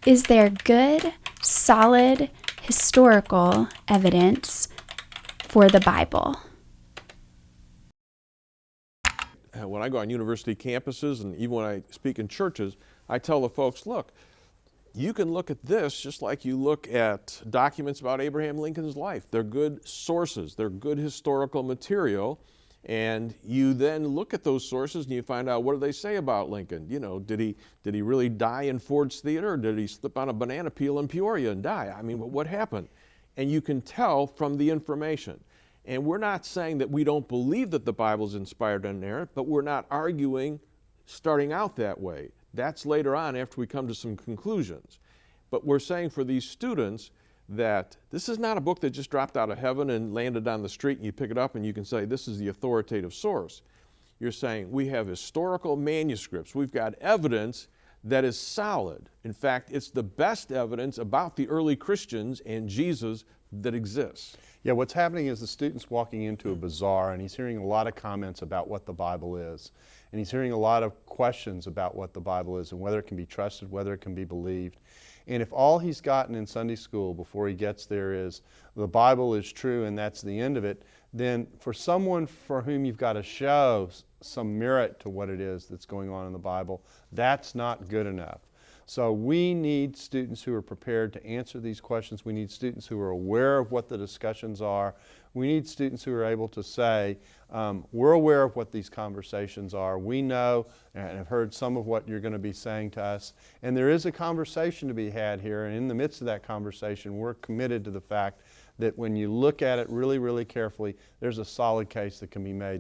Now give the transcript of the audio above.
Is there good, solid, historical evidence for the Bible? When I go on university campuses and even when I speak in churches, I tell the folks, look, you can look at this just like you look at documents about Abraham Lincoln's life. They're good sources, they're good historical material, and you then look at those sources and you find out, what do they say about Lincoln? You know, did he really die in Ford's Theater, or did he slip on a banana peel in Peoria and die? I mean, what happened? And you can tell from the information. And we're not saying that we don't believe that the Bible is inspired and inerrant, but we're not arguing starting out that way. That's later on after we come to some conclusions. But we're saying for these students that this is not a book that just dropped out of heaven and landed on the street and you pick it up and you can say this is the authoritative source. You're saying we have historical manuscripts. We've got evidence that is solid. In fact, it's the best evidence about the early Christians and Jesus that exists. Yeah, what's happening is the student's walking into a bazaar and he's hearing a lot of comments about what the Bible is. And he's hearing a lot of questions about what the Bible is and whether it can be trusted, whether it can be believed. And if all he's gotten in Sunday school before he gets there is the Bible is true and that's the end of it, then for someone for whom you've got to show some merit to what it is that's going on in the Bible, that's not good enough. So we need students who are prepared to answer these questions. We need students who are aware of what the discussions are. We need students who are able to say, we're aware of what these conversations are. We know and have heard some of what you're going to be saying to us. And there is a conversation to be had here. And in the midst of that conversation, we're committed to the fact that when you look at it really, really carefully, there's a solid case that can be made